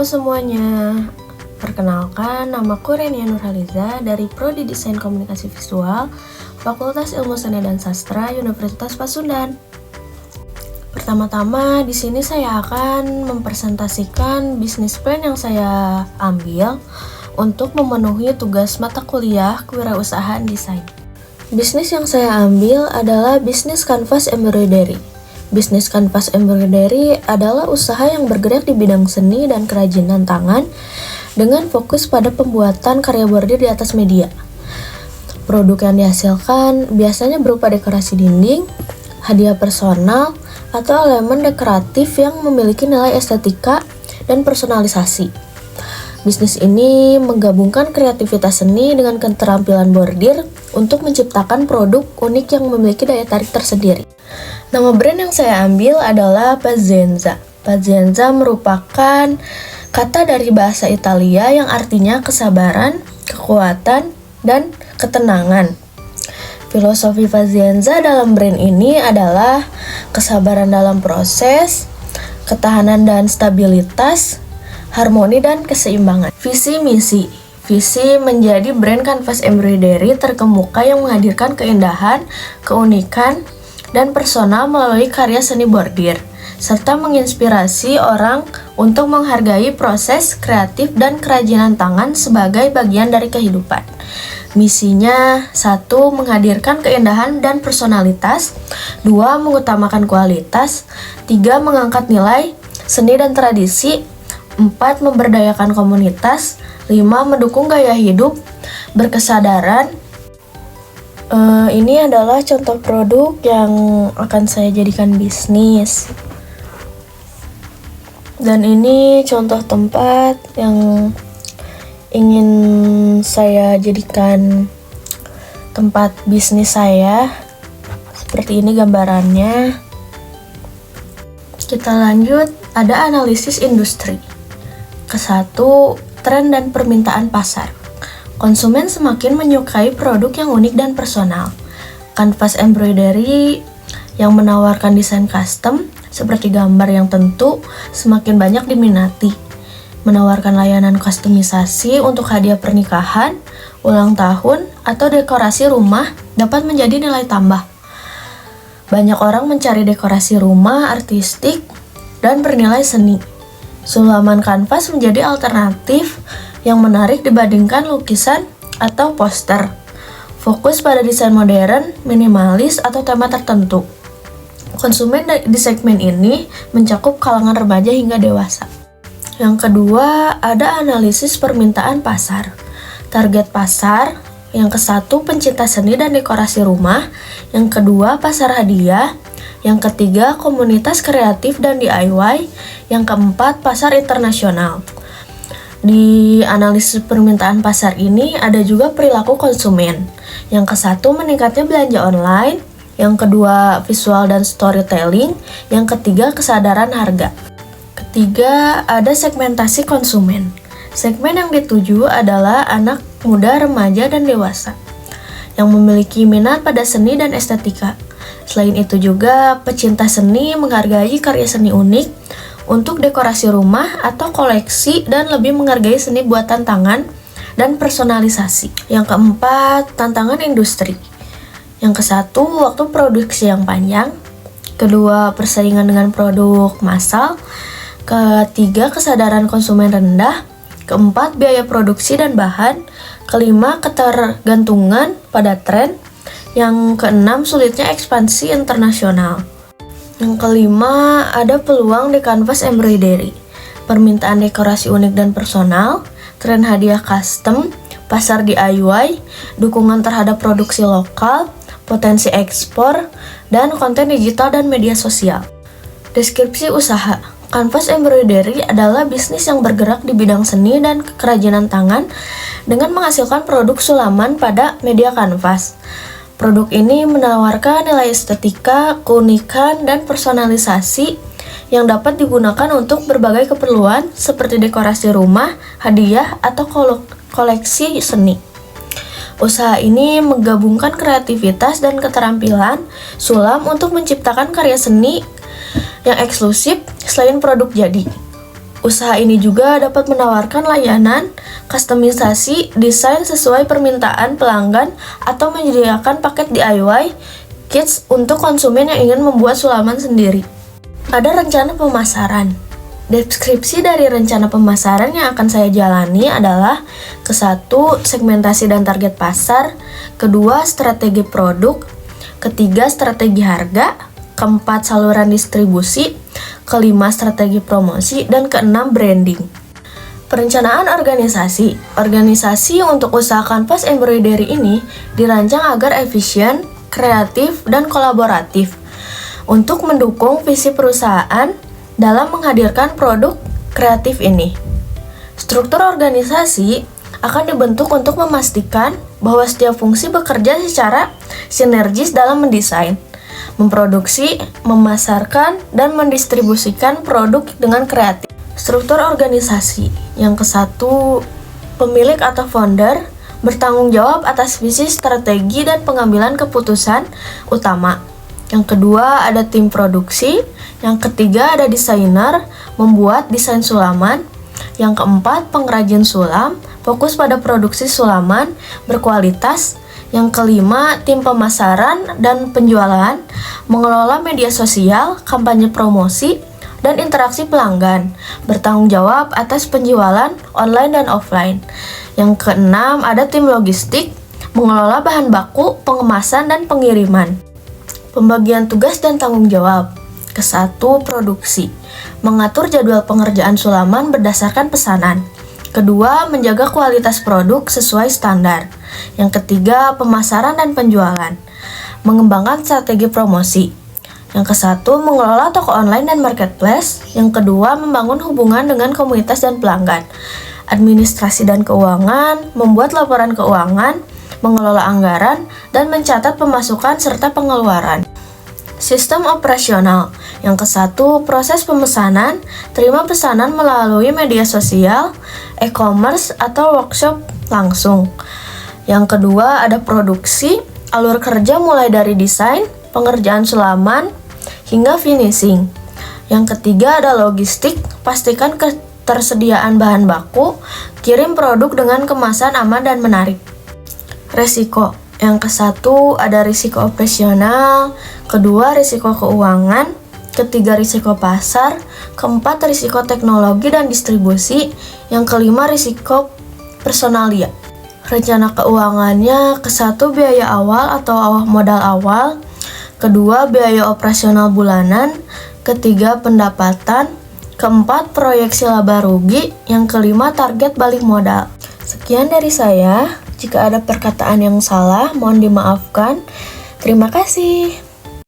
Halo semuanya, perkenalkan namaku Renia Nurhaliza dari Prodi Desain Komunikasi Visual, Fakultas Ilmu Seni dan Sastra, Universitas Pasundan. Pertama-tama, di sini saya akan mempresentasikan bisnis plan yang saya ambil untuk memenuhi tugas mata kuliah Kewirausahaan Desain. Bisnis yang saya ambil adalah bisnis kanvas embroidery. Bisnis kanvas embroidery adalah usaha yang bergerak di bidang seni dan kerajinan tangan dengan fokus pada pembuatan karya bordir di atas media. Produk yang dihasilkan biasanya berupa dekorasi dinding, hadiah personal, atau elemen dekoratif yang memiliki nilai estetika dan personalisasi. Bisnis ini menggabungkan kreativitas seni dengan keterampilan bordir untuk menciptakan produk unik yang memiliki daya tarik tersendiri. Nama brand yang saya ambil adalah Pazienza. Pazienza merupakan kata dari bahasa Italia yang artinya kesabaran, kekuatan, dan ketenangan. Filosofi Pazienza dalam brand ini adalah kesabaran dalam proses, ketahanan dan stabilitas, harmoni dan keseimbangan. Visi misi menjadi brand kanvas embroidery terkemuka yang menghadirkan keindahan, keunikan, dan personal melalui karya seni bordir, serta menginspirasi orang untuk menghargai proses kreatif dan kerajinan tangan sebagai bagian dari kehidupan. Misinya 1. Menghadirkan keindahan dan personalitas, 2. Mengutamakan kualitas, 3. Mengangkat nilai, seni dan tradisi, 4. Memberdayakan komunitas, 5. Mendukung gaya hidup berkesadaran. Ini adalah contoh produk yang akan saya jadikan bisnis. Dan ini contoh tempat yang ingin saya jadikan tempat bisnis saya. Seperti ini gambarannya. Kita lanjut, ada analisis industri. Ke-1, tren dan permintaan pasar. Konsumen semakin menyukai produk yang unik dan personal. Kanvas embroidery yang menawarkan desain custom seperti gambar yang tentu semakin banyak diminati. Menawarkan layanan kustomisasi untuk hadiah pernikahan, ulang tahun, atau dekorasi rumah dapat menjadi nilai tambah. Banyak orang mencari dekorasi rumah artistik dan bernilai seni. Sulaman kanvas menjadi alternatif yang menarik dibandingkan lukisan atau poster. Fokus pada desain modern, minimalis, atau tema tertentu. Konsumen di segmen ini mencakup kalangan remaja hingga dewasa. Yang kedua, ada analisis permintaan pasar. Target pasar, yang ke-1 pencinta seni dan dekorasi rumah, yang kedua pasar hadiah, yang ketiga komunitas kreatif dan DIY, yang keempat pasar internasional. Di analisis permintaan pasar ini ada juga perilaku konsumen. Yang ke-1 meningkatnya belanja online, yang kedua visual dan storytelling, yang ketiga kesadaran harga. Ketiga, ada segmentasi konsumen. Segmen yang dituju adalah anak muda, remaja, dan dewasa yang memiliki minat pada seni dan estetika. Selain itu juga pecinta seni menghargai karya seni unik untuk dekorasi rumah atau koleksi dan lebih menghargai seni buatan tangan dan personalisasi. Yang keempat, tantangan industri. Yang ke-1, waktu produksi yang panjang. Kedua, persaingan dengan produk massal. Ketiga, kesadaran konsumen rendah. Keempat, biaya produksi dan bahan. Kelima, ketergantungan pada tren. Yang keenam, sulitnya ekspansi internasional. Yang kelima, ada peluang di kanvas embroidery. Permintaan dekorasi unik dan personal, tren hadiah custom, pasar DIY, dukungan terhadap produksi lokal, potensi ekspor, dan konten digital dan media sosial. Deskripsi usaha. Kanvas embroidery adalah bisnis yang bergerak di bidang seni dan kerajinan tangan dengan menghasilkan produk sulaman pada media kanvas. Produk ini menawarkan nilai estetika, keunikan, dan personalisasi yang dapat digunakan untuk berbagai keperluan seperti dekorasi rumah, hadiah, atau koleksi seni. Usaha ini menggabungkan kreativitas dan keterampilan sulam untuk menciptakan karya seni yang eksklusif selain produk jadi. Usaha ini juga dapat menawarkan layanan, kustomisasi, desain sesuai permintaan pelanggan, atau menyediakan paket DIY kits untuk konsumen yang ingin membuat sulaman sendiri. Ada rencana pemasaran. Deskripsi dari rencana pemasaran yang akan saya jalani adalah ke-1, segmentasi dan target pasar, kedua, strategi produk, ketiga, strategi harga, keempat, saluran distribusi, kelima, strategi promosi, dan keenam, branding. Perencanaan organisasi. Organisasi untuk usaha kanvas embroidery ini dirancang agar efisien, kreatif, dan kolaboratif untuk mendukung visi perusahaan dalam menghadirkan produk kreatif ini. Struktur organisasi akan dibentuk untuk memastikan bahwa setiap fungsi bekerja secara sinergis dalam mendesain, memproduksi, memasarkan, dan mendistribusikan produk dengan kreatif. Struktur organisasi. Yang ke-1, pemilik atau founder bertanggung jawab atas visi, strategi, dan pengambilan keputusan utama. Yang kedua, ada tim produksi. Yang ketiga, ada desainer, membuat desain sulaman. Yang keempat, pengrajin sulam, fokus pada produksi sulaman berkualitas. Yang kelima, tim pemasaran dan penjualan, mengelola media sosial, kampanye promosi, dan interaksi pelanggan, bertanggung jawab atas penjualan online dan offline. Yang keenam, ada tim logistik, mengelola bahan baku, pengemasan, dan pengiriman. Pembagian tugas dan tanggung jawab. Ke-1, produksi, mengatur jadwal pengerjaan sulaman berdasarkan pesanan. Kedua, menjaga kualitas produk sesuai standar. Yang ketiga, pemasaran dan penjualan, mengembangkan strategi promosi. Yang ke-1, mengelola toko online dan marketplace. Yang kedua, membangun hubungan dengan komunitas dan pelanggan. Administrasi dan keuangan, membuat laporan keuangan, mengelola anggaran, dan mencatat pemasukan serta pengeluaran. Sistem operasional. Yang ke-1, proses pemesanan, terima pesanan melalui media sosial, e-commerce, atau workshop langsung. Yang kedua, ada produksi, alur kerja mulai dari desain, pengerjaan sulaman, hingga finishing. Yang ketiga, ada logistik, pastikan ketersediaan bahan baku, kirim produk dengan kemasan aman dan menarik. Resiko. Yang ke-1, ada risiko operasional, kedua, risiko keuangan, ketiga, risiko pasar, keempat, risiko teknologi dan distribusi, yang kelima, risiko personalia. Rencana keuangannya, ke-1, biaya awal atau modal awal, kedua, biaya operasional bulanan, ketiga, pendapatan, keempat, proyeksi laba rugi, yang kelima, target balik modal. Sekian dari saya. Jika ada perkataan yang salah, mohon dimaafkan. Terima kasih.